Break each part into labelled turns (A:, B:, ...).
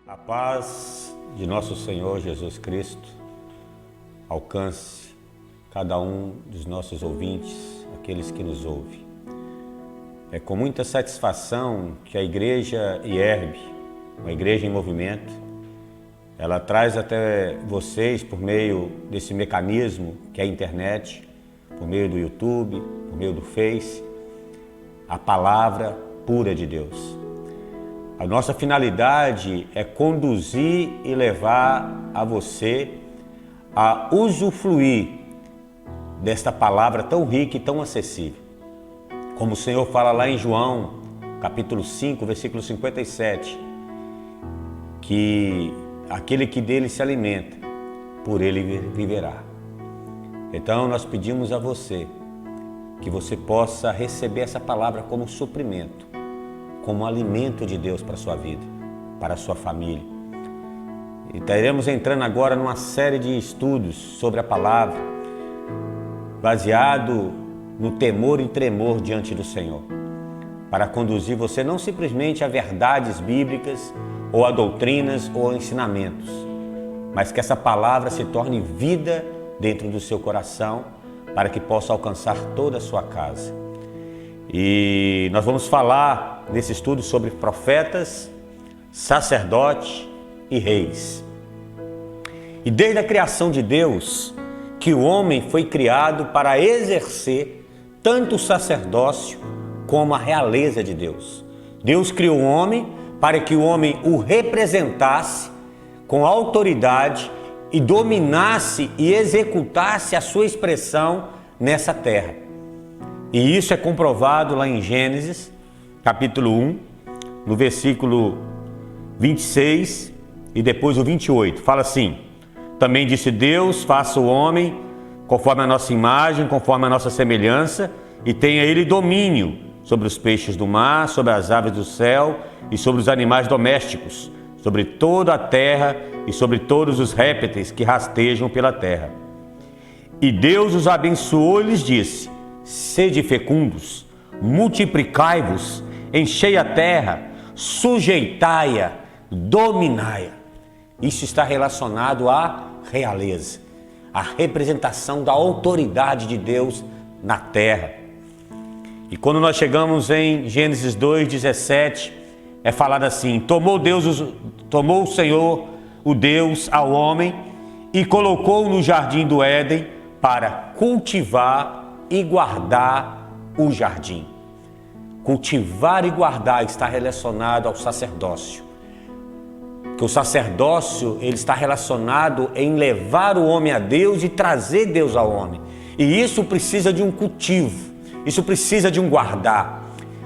A: A paz de nosso Senhor Jesus Cristo alcance cada um dos nossos ouvintes, aqueles que nos ouvem. É com muita satisfação que a Igreja IERB, uma igreja em movimento, ela traz até vocês, por meio desse mecanismo que é a internet, por meio do YouTube, por meio do Face, a palavra pura de Deus. A nossa finalidade é conduzir e levar a você a usufruir desta palavra tão rica e tão acessível. Como o Senhor fala lá em João, capítulo 5, versículo 57, que aquele que dele se alimenta, por ele viverá. Então nós pedimos a você que você possa receber essa palavra como suprimento, como alimento de Deus para a sua vida, para a sua família. E estaremos entrando agora numa série de estudos sobre a palavra, baseado no temor e tremor diante do Senhor, para conduzir você não simplesmente a verdades bíblicas, ou a doutrinas, ou a ensinamentos, mas que essa palavra se torne vida dentro do seu coração, para que possa alcançar toda a sua casa. E nós vamos falar nesse estudo sobre profetas, sacerdotes e reis. E desde a criação de Deus, que o homem foi criado para exercer tanto o sacerdócio como a realeza de Deus. Deus criou o homem para que o homem o representasse com autoridade e dominasse e executasse a sua expressão nessa terra. E isso é comprovado lá em Gênesis, capítulo 1, no versículo 26 e depois o 28. Fala assim: também disse Deus, faça o homem conforme a nossa imagem, conforme a nossa semelhança, e tenha ele domínio sobre os peixes do mar, sobre as aves do céu e sobre os animais domésticos, sobre toda a terra e sobre todos os répteis que rastejam pela terra. E Deus os abençoou e lhes disse: sede fecundos, multiplicai-vos, enchei a terra, sujeitai-a, dominai-a. Isso está relacionado à realeza, à representação da autoridade de Deus na terra. E quando nós chegamos em Gênesis 2:17, é falado assim: tomou o Senhor, o Deus, ao homem e colocou-o no jardim do Éden para cultivar e guardar o jardim. Cultivar e guardar está relacionado ao sacerdócio. Que o sacerdócio ele está relacionado em levar o homem a Deus e trazer Deus ao homem. E isso precisa de um cultivo, isso precisa de um guardar.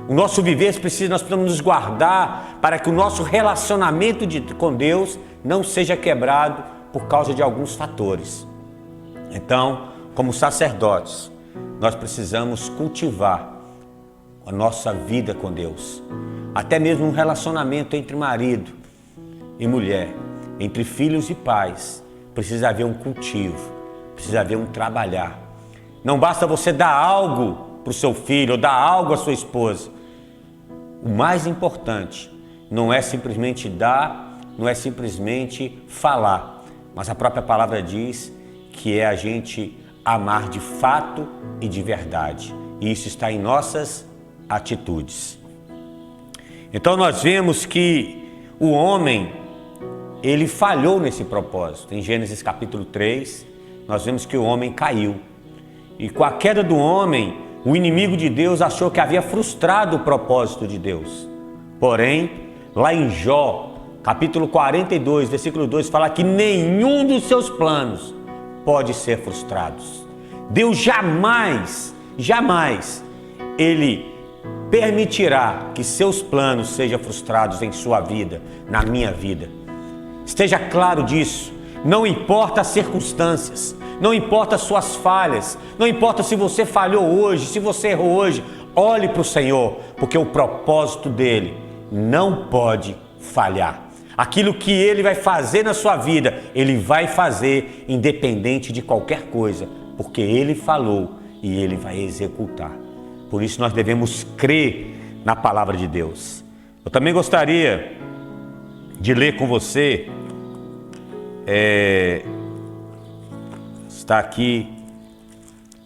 A: O nosso viver nós precisamos nos guardar para que o nosso relacionamento com Deus não seja quebrado por causa de alguns fatores. Então, como sacerdotes, nós precisamos cultivar a nossa vida com Deus. Até mesmo um relacionamento entre marido e mulher, entre filhos e pais, precisa haver um cultivo, precisa haver um trabalhar. Não basta você dar algo para o seu filho ou dar algo à sua esposa. O mais importante não é simplesmente dar, não é simplesmente falar, mas a própria palavra diz que é a gente amar de fato e de verdade. E isso está em nossas atitudes. Então nós vemos que o homem, ele falhou nesse propósito. Em Gênesis capítulo 3, nós vemos que o homem caiu. E com a queda do homem, o inimigo de Deus achou que havia frustrado o propósito de Deus. Porém, lá em Jó, capítulo 42, versículo 2, fala que nenhum dos seus planos pode ser frustrado. Deus jamais, Ele permitirá que seus planos sejam frustrados em sua vida, na minha vida. Esteja claro disso. Não importa as circunstâncias, não importa as suas falhas, não importa se você falhou hoje, se você errou hoje, olhe para o Senhor, porque o propósito dele não pode falhar. Aquilo que Ele vai fazer na sua vida, Ele vai fazer independente de qualquer coisa, porque Ele falou e Ele vai executar. Por isso nós devemos crer na palavra de Deus. Eu também gostaria de ler com você está aqui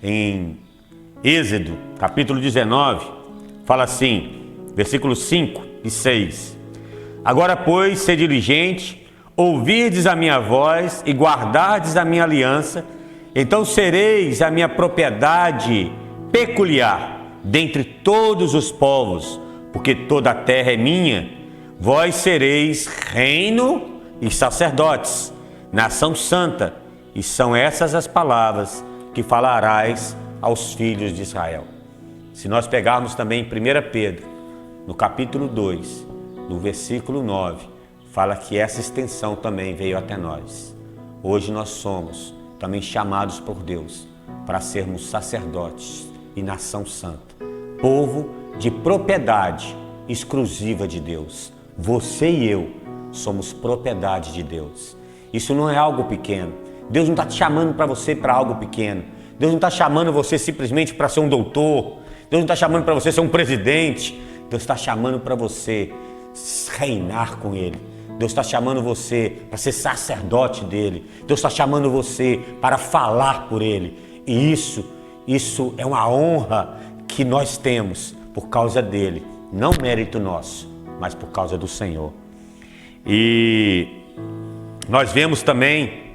A: em Êxodo, capítulo 19, fala assim, versículos 5 e 6. Agora, pois, sede diligente, ouvirdes a minha voz e guardardes a minha aliança, então sereis a minha propriedade peculiar dentre todos os povos, porque toda a terra é minha. Vós sereis reino e sacerdotes, nação santa, e são essas as palavras que falarás aos filhos de Israel. Se nós pegarmos também em 1 Pedro, no capítulo 2, no versículo 9, fala que essa extensão também veio até nós. Hoje nós somos também chamados por Deus para sermos sacerdotes e nação santa, povo de propriedade exclusiva de Deus. Você e eu somos propriedade de Deus. Isso não é algo pequeno. Deus não está te chamando para você para algo pequeno. Deus não está chamando você simplesmente para ser um doutor. Deus não está chamando para você ser um presidente. Deus está chamando para você reinar com Ele. Deus está chamando você para ser sacerdote dEle. Deus está chamando você para falar por Ele. E isso é uma honra que nós temos por causa dEle. Não mérito nosso, mas por causa do Senhor. E nós vemos também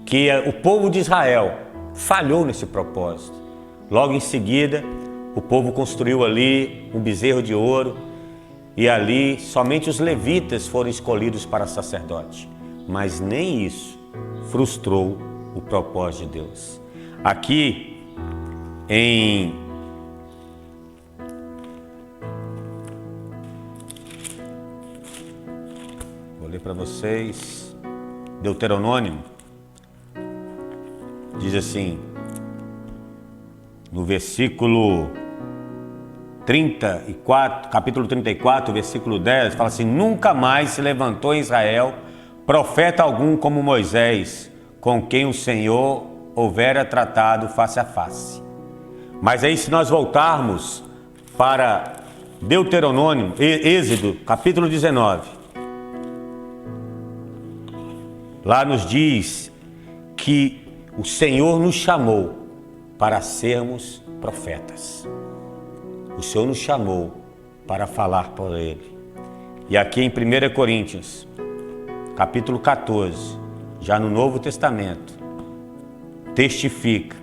A: que o povo de Israel falhou nesse propósito. Logo em seguida, o povo construiu ali um bezerro de ouro e ali somente os levitas foram escolhidos para sacerdote. Mas nem isso frustrou o propósito de Deus. Aqui vou ler para vocês, Deuteronômio, diz assim, no versículo 34, capítulo 34, versículo 10, fala assim: nunca mais se levantou em Israel profeta algum como Moisés, com quem o Senhor houvera tratado face a face. Mas aí, se nós voltarmos para Deuteronômio, Êxodo, capítulo 19, lá nos diz que o Senhor nos chamou para sermos profetas. O Senhor nos chamou para falar por Ele. E aqui em 1 Coríntios, capítulo 14, já no Novo Testamento, testifica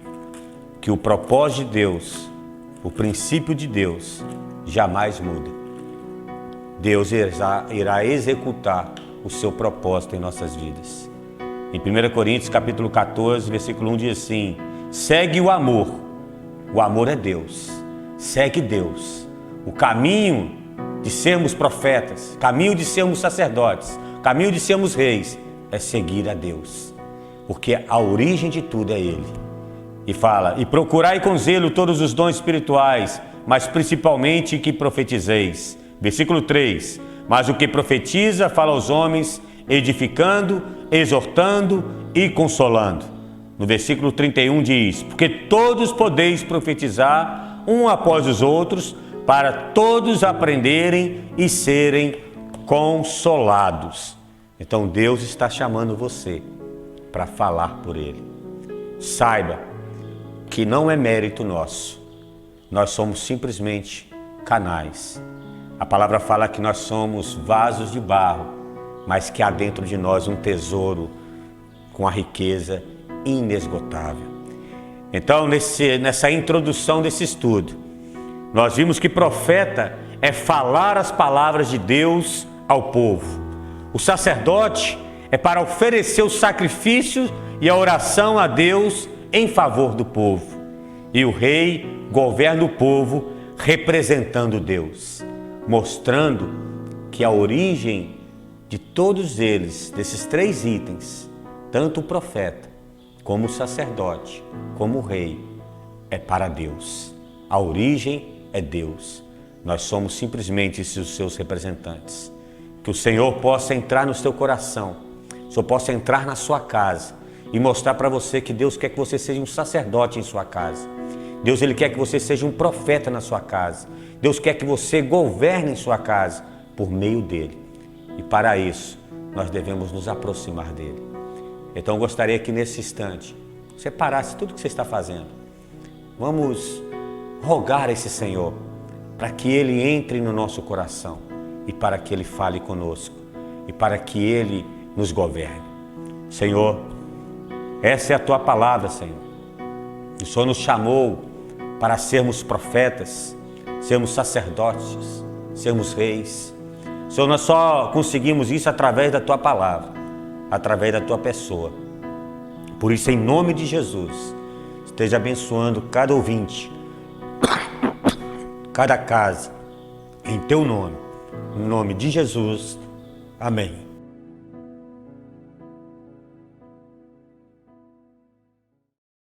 A: que o propósito de Deus, o princípio de Deus, jamais muda. Deus irá executar o seu propósito em nossas vidas. Em 1 Coríntios, capítulo 14, versículo 1 diz assim: segue o amor é Deus, segue Deus. O caminho de sermos profetas, caminho de sermos sacerdotes, caminho de sermos reis, é seguir a Deus, porque a origem de tudo é Ele. E fala: e procurai com zelo todos os dons espirituais, mas principalmente que profetizeis. Versículo 3, mas o que profetiza fala aos homens, edificando, exortando e consolando. No versículo 31 diz: porque todos podeis profetizar um após os outros, para todos aprenderem e serem consolados. Então Deus está chamando você para falar por Ele. Saiba que não é mérito nosso, nós somos simplesmente canais. A palavra fala que nós somos vasos de barro, mas que há dentro de nós um tesouro com a riqueza inesgotável. Então, nessa introdução desse estudo, nós vimos que profeta é falar as palavras de Deus ao povo. O sacerdote é para oferecer o sacrifício e a oração a Deus em favor do povo. E o rei governa o povo representando Deus, mostrando que a origem de todos eles, desses três itens, tanto o profeta, como o sacerdote, como o rei, é para Deus. A origem é Deus. Nós somos simplesmente os seus representantes. Que o Senhor possa entrar no seu coração, o Senhor possa entrar na sua casa e mostrar para você que Deus quer que você seja um sacerdote em sua casa. Deus, Ele quer que você seja um profeta na sua casa. Deus quer que você governe em sua casa por meio dEle. E para isso, nós devemos nos aproximar dele. Então eu gostaria que nesse instante você parasse tudo o que você está fazendo. Vamos rogar a esse Senhor para que Ele entre no nosso coração e para que Ele fale conosco e para que Ele nos governe. Senhor, essa é a Tua palavra, Senhor. O Senhor nos chamou para sermos profetas, sermos sacerdotes, sermos reis. Senhor, nós só conseguimos isso através da Tua palavra, através da Tua pessoa. Por isso, em nome de Jesus, esteja abençoando cada ouvinte, cada casa, em Teu nome. Em nome de Jesus. Amém.